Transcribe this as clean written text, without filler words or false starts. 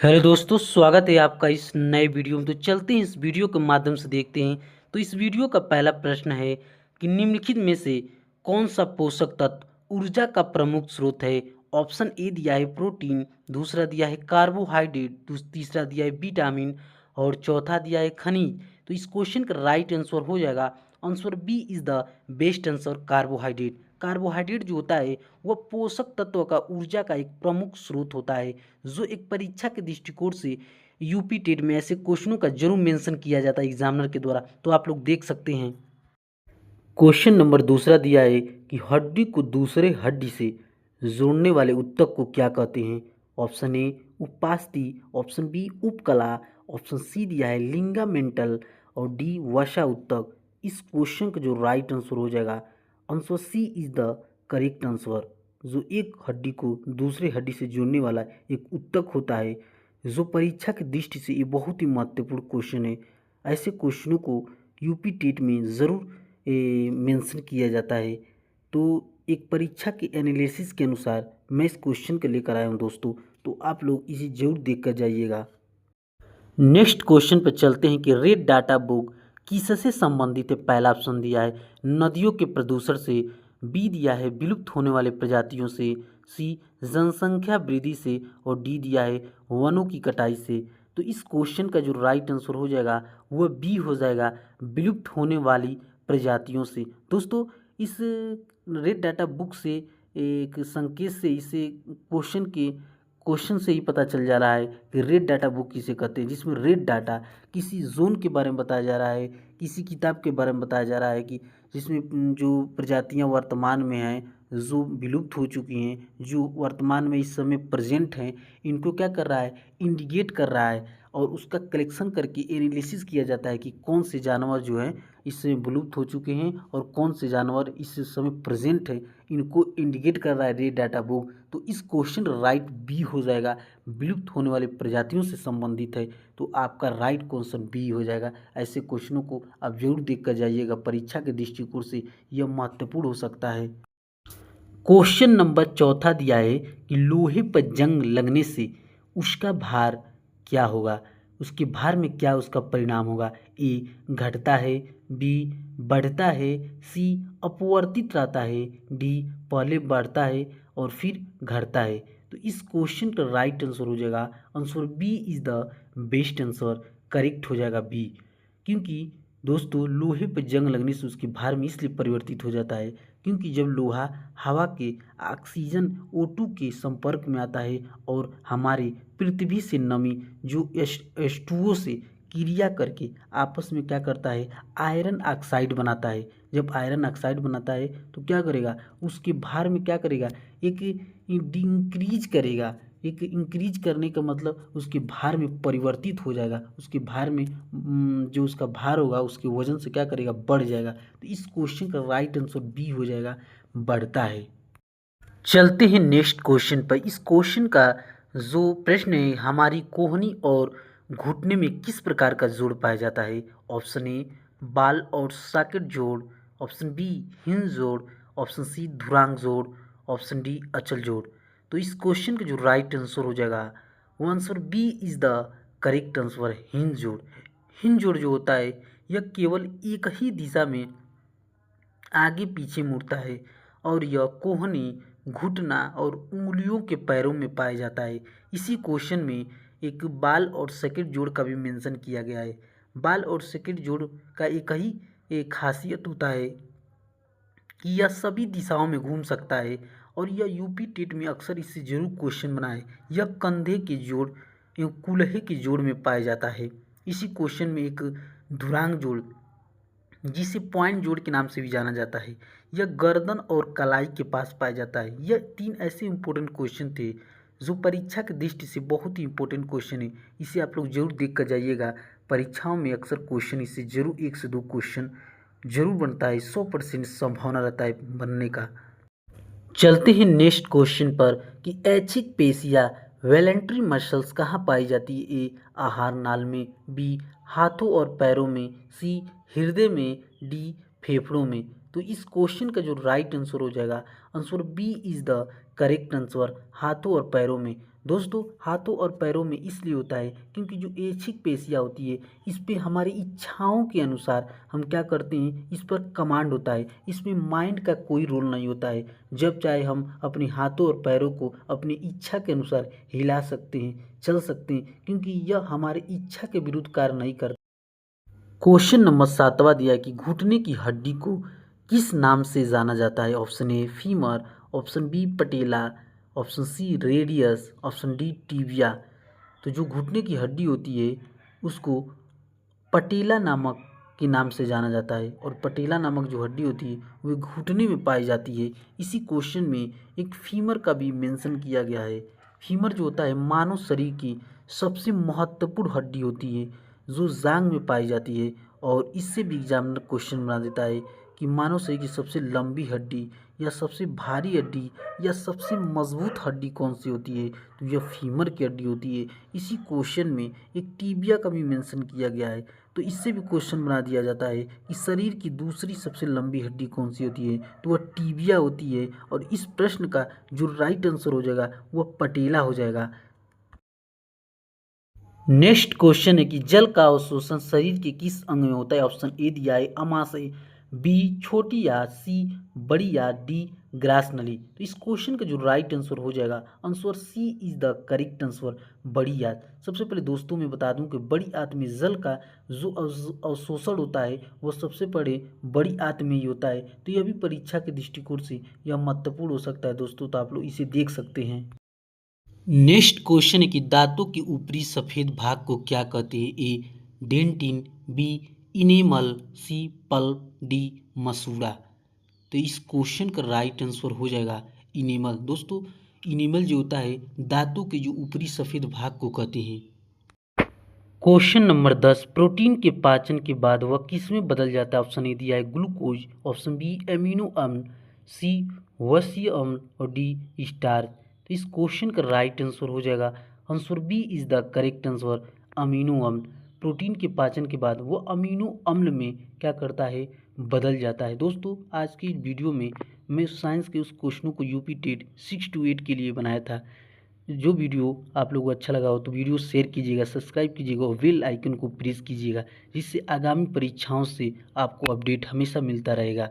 Hello दोस्तों, स्वागत है आपका इस नए वीडियो में। तो चलते हैं इस वीडियो के माध्यम से देखते हैं। तो इस वीडियो का पहला प्रश्न है कि निम्नलिखित में से कौन सा पोषक तत्व ऊर्जा का प्रमुख स्रोत है। ऑप्शन ए दिया है प्रोटीन, दूसरा दिया है कार्बोहाइड्रेट, तीसरा दिया है विटामिन और चौथा दिया है खनिज। तो इस क्वेश्चन का राइट आंसर हो जाएगा answer B is the best answer, carbohydrate. Carbohydrate जो होता है वह पोषक तत्व का ऊर्जा का एक प्रमुख स्रोत होता है, जो एक परीक्षा के दृष्टिकोण से यूपी टेट में ऐसे क्वेश्चनों का जरूर मेंशन किया जाता है एग्जामिनर के द्वारा। तो आप लोग देख सकते हैं। क्वेश्चन नंबर दूसरा दिया है कि हड्डी को दूसरे हड्डी से जोड़ने वाले ऊतक को क्या कहते हैं। ऑप्शन ए उपास्थि, ऑप्शन बी उपकला, ऑप्शन सी दिया है लिंगामेंटल और डी वसा ऊतक। इस क्वेश्चन का जो राइट आंसर हो जाएगा answer C is the correct answer. जो एक हड्डी को दूसरे हड्डी से जोड़ने वाला एक ऊतक होता है, जो परीक्षा की दृष्टि से ये बहुत ही महत्वपूर्ण क्वेश्चन है। ऐसे क्वेश्चनों को यूपी टेट में ज़रूर मेंशन किया जाता है। तो एक परीक्षा के एनालिसिस के अनुसार मैं इस क्वेश्चन को लेकर आया हूँ दोस्तों, तो आप लोग इसे जरूर देख कर जाइएगा। नेक्स्ट क्वेश्चन पर चलते हैं कि रेड डाटा बुक किससे संबंधित है। पहला ऑप्शन दिया है नदियों के प्रदूषण से, बी दिया है विलुप्त होने वाले प्रजातियों से, सी जनसंख्या वृद्धि से और डी दिया है वनों की कटाई से। तो इस क्वेश्चन का जो राइट आंसर हो जाएगा वह बी हो जाएगा, विलुप्त होने वाली प्रजातियों से। दोस्तों इस रेड डाटा बुक से एक संकेत से इसे क्वेश्चन से ही पता चल जा रहा है कि रेड डाटा बुक किसे कहते हैं, जिसमें रेड डाटा किसी जोन के बारे में बताया जा रहा है, किसी किताब के बारे में बताया जा रहा है कि जिसमें जो प्रजातियां वर्तमान में हैं, जो विलुप्त हो चुकी हैं, जो वर्तमान में इस समय प्रेजेंट हैं, इनको क्या कर रहा है, इंडिकेट कर रहा है और उसका कलेक्शन करके एनालिसिस किया जाता है कि कौन से जानवर जो हैं इस समय विलुप्त हो चुके हैं और कौन से जानवर इस समय प्रेजेंट है, इनको इंडिकेट कर रहा है रेड डाटा बुक। तो इस क्वेश्चन राइट बी हो जाएगा, विलुप्त होने वाले प्रजातियों से संबंधित है। तो आपका राइट क्वेश्चन बी हो जाएगा। ऐसे क्वेश्चनों को आप जरूर देख कर जाइएगा, परीक्षा के दृष्टिकोण से यह महत्वपूर्ण हो सकता है। क्वेश्चन नंबर चौथा दिया है कि लोहे पर जंग लगने से उसका भार क्या होगा, उसके भार में क्या उसका परिणाम होगा। ए घटता है, बी बढ़ता है, सी अपवर्तित रहता है, डी पहले बढ़ता है और फिर घटता है। तो इस क्वेश्चन का राइट आंसर हो जाएगा answer B is the best answer, correct हो जाएगा बी। क्योंकि दोस्तों लोहे पर जंग लगने से उसके भार में इसलिए परिवर्तित हो जाता है क्योंकि जब लोहा हवा के ऑक्सीजन O2 के संपर्क में आता है और हमारी पृथ्वी से नमी जो H2O से क्रिया करके आपस में क्या करता है, आयरन ऑक्साइड बनाता है। जब आयरन ऑक्साइड बनाता है तो क्या करेगा, उसके भार में क्या करेगा, एक इंक्रीज करेगा। एक इंक्रीज करने का मतलब उसके भार में परिवर्तित हो जाएगा, उसके भार में जो उसका भार होगा उसके वजन से क्या करेगा, बढ़ जाएगा। तो इस क्वेश्चन का राइट आंसर बी हो जाएगा, बढ़ता है। चलते हैं नेक्स्ट क्वेश्चन पर। इस क्वेश्चन का जो प्रश्न है, हमारी कोहनी और घुटने में किस प्रकार का जोड़ पाया जाता है। ऑप्शन ए बाल और सॉकेट जोड़, ऑप्शन बी हिंज जोड़, ऑप्शन सी धुरांग जोड़, ऑप्शन डी अचल जोड़। तो इस क्वेश्चन का जो राइट आंसर हो जाएगा वो answer B is the correct answer, hinge जोड़। हिंज जोड़ जो होता है यह केवल एक ही दिशा में आगे पीछे मुड़ता है और यह कोहनी, घुटना और उंगलियों के पैरों में पाया जाता है। इसी क्वेश्चन में एक बाल और सॉकेट जोड़ का भी मेंशन किया गया है। बाल और सॉकेट जोड़ का एक खासियत होता है कि यह सभी दिशाओं में घूम सकता है और यह यूपी टेट में अक्सर इससे जरूर क्वेश्चन बना है। यह कंधे के जोड़ एवं कूल्हे के जोड़ में पाया जाता है। इसी क्वेश्चन में एक धुरांग जोड़ जिसे पॉइंट जोड़ के नाम से भी जाना जाता है, यह गर्दन और कलाई के पास पाया जाता है। यह तीन ऐसे इंपॉर्टेंट क्वेश्चन थे जो परीक्षा की दृष्टि से बहुत ही इंपॉर्टेंट क्वेश्चन है। इसे आप लोग जरूर देख कर जाइएगा, परीक्षाओं में अक्सर क्वेश्चन इससे जरूर 1 से 2 क्वेश्चन जरूर बनता है, 100% संभावना रहता है बनने का। चलते हैं नेक्स्ट क्वेश्चन पर कि ऐच्छिक पेशियाँ वॉलंटरी मसल्स कहाँ पाई जाती है। ए आहार नाल में, बी हाथों और पैरों में, सी हृदय में, डी फेफड़ों में। तो इस क्वेश्चन का जो राइट आंसर हो जाएगा answer B is the correct answer, हाथों और पैरों में। दोस्तों हाथों और पैरों में इसलिए होता है क्योंकि जो ऐच्छिक पेशियाँ होती है इस पे हमारी इच्छाओं के अनुसार हम क्या करते हैं, इस पर कमांड होता है। इसमें माइंड का कोई रोल नहीं होता है। जब चाहे हम अपने हाथों और पैरों को अपनी इच्छा के अनुसार हिला सकते हैं, चल सकते हैं, क्योंकि यह हमारी इच्छा के विरुद्ध कार्य नहीं करता। क्वेश्चन नंबर 7वां दिया है कि घुटने की हड्डी को किस नाम से जाना जाता है। Option A femur, option B patella, option C radius, option D tibia. तो जो घुटने की हड्डी होती है उसको पटेला नामक के नाम से जाना जाता है और पटेला नामक जो हड्डी होती है वो घुटने में पाई जाती है। इसी क्वेश्चन में एक फीमर का भी मेंशन किया गया है। फीमर जो होता है मानव शरीर की सबसे महत्वपूर्ण हड्डी होती है जो जांग में पाई जाती है और इससे भी एग्जामिनर क्वेश्चन बना देता है कि मानव शरीर की सबसे लंबी हड्डी या सबसे भारी हड्डी या सबसे मजबूत हड्डी कौन सी होती है, तो यह फीमर की हड्डी होती है। इसी क्वेश्चन में एक टीबिया का भी मेंशन किया गया है, तो इससे भी क्वेश्चन बना दिया जाता है कि शरीर की दूसरी सबसे लंबी हड्डी कौन सी होती है, तो वह टीबिया होती है। और इस प्रश्न का जो राइट आंसर हो जाएगा वह पटेला हो जाएगा। नेक्स्ट क्वेश्चन है कि जल का अवशोषण शरीर के किस अंग में होता है। ऑप्शन ए दिया है अमाशय, बी छोटी या, सी बड़ी या, डी ग्रास नली। तो इस क्वेश्चन का जो राइट आंसर हो जाएगा answer C is the correct answer, बड़ी आंत। सबसे पहले दोस्तों मैं बता दूं कि बड़ी आंत में जल का जो अवशोषण होता है वह सबसे पहले बड़ी आंत में ही होता है। तो यह भी परीक्षा के दृष्टिकोण से यह महत्वपूर्ण हो सकता है दोस्तों, तो आप लोग इसे देख सकते हैं। नेक्स्ट क्वेश्चन है कि दांतों के ऊपरी सफेद भाग को क्या कहते हैं। ए डेंटिन, बी इनेमल, सी पल्प, डी मसूड़ा। तो इस क्वेश्चन का राइट आंसर हो जाएगा इनेमल। दोस्तों इनेमल जो होता है दांतों के जो ऊपरी सफेद भाग को कहते हैं। क्वेश्चन नंबर 10, प्रोटीन के पाचन के बाद वह किस में बदल जाता है। ऑप्शन ए दिया है ग्लूकोज, ऑप्शन बी एमिनो अम्ल, सी वसीय अम्ल और डी स्टार्च। तो इस क्वेश्चन का राइट आंसर हो जाएगा answer B is the correct answer, amino अम्ल। प्रोटीन के पाचन के बाद वो अमीनो अम्ल में क्या करता है, बदल जाता है। दोस्तों आज की वीडियो में मैं साइंस के उस क्वेश्चनों को यूपी टेट 6 to 8 के लिए बनाया था। जो वीडियो आप लोगों को अच्छा लगा हो तो वीडियो शेयर कीजिएगा, सब्सक्राइब कीजिएगा और बेल आइकन को प्रेस कीजिएगा, जिससे आगामी परीक्षाओं से आपको अपडेट हमेशा मिलता रहेगा।